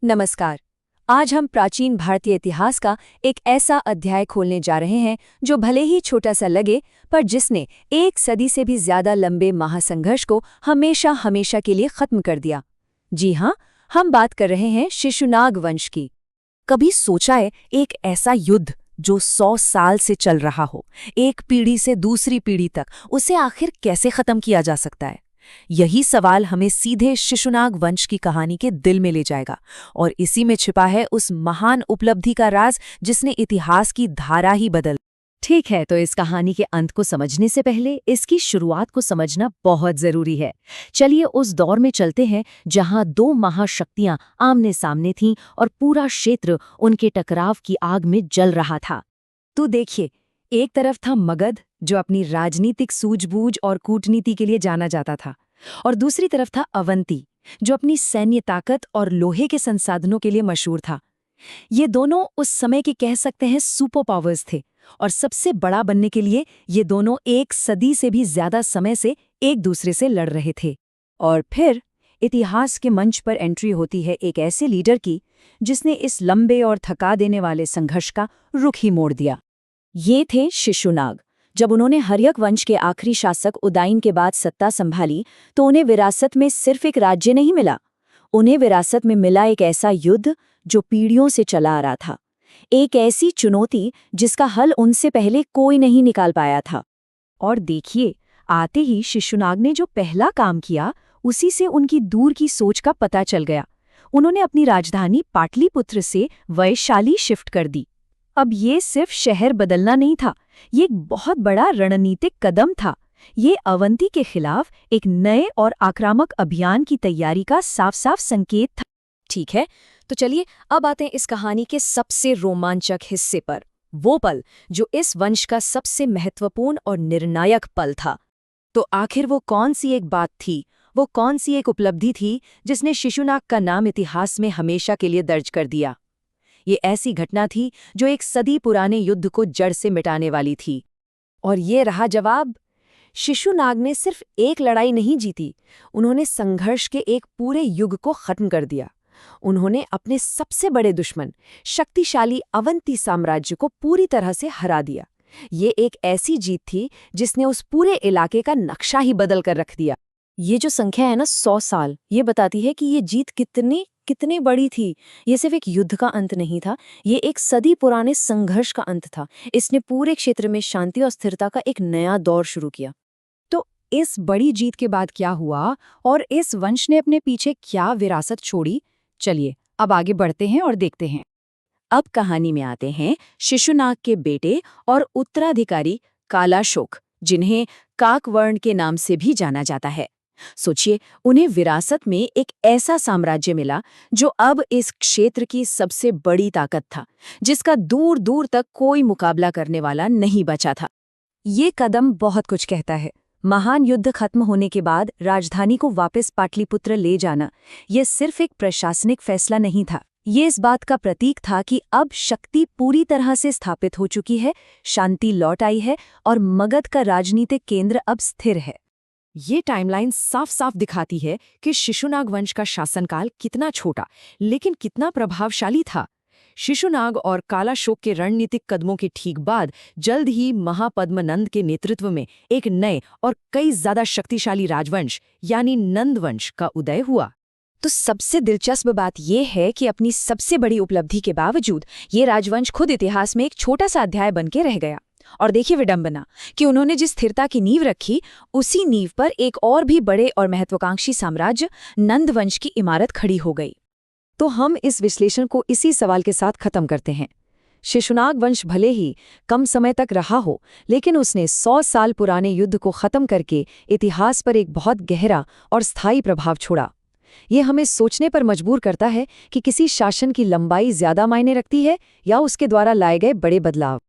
नमस्कार। आज हम प्राचीन भारतीय इतिहास का एक ऐसा अध्याय खोलने जा रहे हैं जो भले ही छोटा सा लगे, पर जिसने एक सदी से भी ज्यादा लंबे महासंघर्ष को हमेशा हमेशा के लिए खत्म कर दिया। जी हाँ, हम बात कर रहे हैं शिशुनाग वंश की। कभी सोचा है एक ऐसा युद्ध जो 100 साल से चल रहा हो, एक पीढ़ी से दूसरी पीढ़ी तक, उसे आखिर कैसे खत्म किया जा सकता है? यही सवाल हमें सीधे शिशुनाग वंश की कहानी के दिल में ले जाएगा, और इसी में छिपा है उस महान उपलब्धि का राज जिसने इतिहास की धारा ही बदल। ठीक है, तो इस कहानी के अंत को समझने से पहले इसकी शुरुआत को समझना बहुत जरूरी है। चलिए उस दौर में चलते हैं जहां दो महाशक्तियां आमने सामने थीं और पूरा क्षेत्र उनके टकराव की आग में जल रहा था। तो देखिए, एक तरफ था मगध, जो अपनी राजनीतिक सूझबूझ और कूटनीति के लिए जाना जाता था, और दूसरी तरफ था अवंती, जो अपनी सैन्य ताकत और लोहे के संसाधनों के लिए मशहूर था। ये दोनों उस समय के कह सकते हैं सुपर पावर्स थे, और सबसे बड़ा बनने के लिए ये दोनों एक सदी से भी ज्यादा समय से एक दूसरे से लड़ रहे थे। और फिर इतिहास के मंच पर एंट्री होती है एक ऐसे लीडर की जिसने इस लंबे और थका देने वाले संघर्ष का रुख ही मोड़ दिया। ये थे शिशुनाग। जब उन्होंने हर्यक वंश के आखिरी शासक उदयन के बाद सत्ता संभाली, तो उन्हें विरासत में सिर्फ एक राज्य नहीं मिला, उन्हें विरासत में मिला एक ऐसा युद्ध जो पीढ़ियों से चला आ रहा था, एक ऐसी चुनौती जिसका हल उनसे पहले कोई नहीं निकाल पाया था। और देखिए, आते ही शिशुनाग ने जो पहला काम किया, उसी से उनकी दूर की सोच का पता चल गया। उन्होंने अपनी राजधानी पाटलिपुत्र से वैशाली शिफ्ट कर दी। अब ये सिर्फ शहर बदलना नहीं था, ये एक बहुत बड़ा रणनीतिक कदम था। ये अवंती के खिलाफ एक नए और आक्रामक अभियान की तैयारी का साफ साफ संकेत था। ठीक है, तो चलिए अब आते हैं इस कहानी के सबसे रोमांचक हिस्से पर, वो पल जो इस वंश का सबसे महत्वपूर्ण और निर्णायक पल था। तो आखिर वो कौन सी एक बात थी, वो कौन सी एक उपलब्धि थी जिसने शिशुनाग का नाम इतिहास में हमेशा के लिए दर्ज कर दिया? ये ऐसी घटना थी जो एक सदी पुराने युद्ध को जड़ से मिटाने वाली थी। और ये रहा जवाब। शिशुनाग ने सिर्फ एक लड़ाई नहीं जीती, उन्होंने संघर्ष के एक पूरे युग को खत्म कर दिया। उन्होंने अपने सबसे बड़े दुश्मन, शक्तिशाली अवंती साम्राज्य को पूरी तरह से हरा दिया। ये एक ऐसी जीत थी जिसने उस पूरे इलाके का नक्शा ही बदल कर रख दिया। ये जो संख्या है ना, 100 साल, ये बताती है कि ये जीत कितनी बड़ी थी। ये सिर्फ एक युद्ध का अंत नहीं था, ये एक सदी पुराने संघर्ष का अंत था। इसने पूरे क्षेत्र में शांति और स्थिरता का एक नया दौर शुरू किया। तो इस बड़ी जीत के बाद क्या हुआ, और इस वंश ने अपने पीछे क्या विरासत छोड़ी? चलिए अब आगे बढ़ते हैं और देखते हैं। अब कहानी में आते हैं शिशुनाग के बेटे और उत्तराधिकारी कालाशोक, जिन्हें काकवर्ण के नाम से भी जाना जाता है। सोचिए, उन्हें विरासत में एक ऐसा साम्राज्य मिला जो अब इस क्षेत्र की सबसे बड़ी ताकत था, जिसका दूर दूर तक कोई मुकाबला करने वाला नहीं बचा था। ये कदम बहुत कुछ कहता है। महान युद्ध खत्म होने के बाद राजधानी को वापस पाटलिपुत्र ले जाना, यह सिर्फ एक प्रशासनिक फैसला नहीं था, ये इस बात का प्रतीक था कि अब शक्ति पूरी तरह से स्थापित हो चुकी है, शांति लौट आई है और मगध का राजनीतिक केंद्र अब स्थिर है। ये टाइमलाइन साफ साफ दिखाती है कि शिशुनाग वंश का शासनकाल कितना छोटा लेकिन कितना प्रभावशाली था। शिशुनाग और कालाशोक के रणनीतिक कदमों के ठीक बाद जल्द ही महापद्मनंद के नेतृत्व में एक नए और कई ज्यादा शक्तिशाली राजवंश यानी नंदवंश का उदय हुआ। तो सबसे दिलचस्प बात यह है कि अपनी सबसे बड़ी उपलब्धि के बावजूद ये राजवंश खुद इतिहास में एक छोटा सा अध्याय बन के रह गया। और देखिए विडंबना कि उन्होंने जिस स्थिरता की नींव रखी, उसी नींव पर एक और भी बड़े और महत्वाकांक्षी साम्राज्य नंदवंश की इमारत खड़ी हो गई। तो हम इस विश्लेषण को इसी सवाल के साथ खत्म करते हैं। शिशुनाग वंश भले ही कम समय तक रहा हो, लेकिन उसने 100 साल पुराने युद्ध को खत्म करके इतिहास पर एक बहुत गहरा और स्थायी प्रभाव छोड़ा। ये हमें सोचने पर मजबूर करता है कि किसी शासन की लंबाई ज्यादा मायने रखती है या उसके द्वारा लाए गए बड़े बदलाव।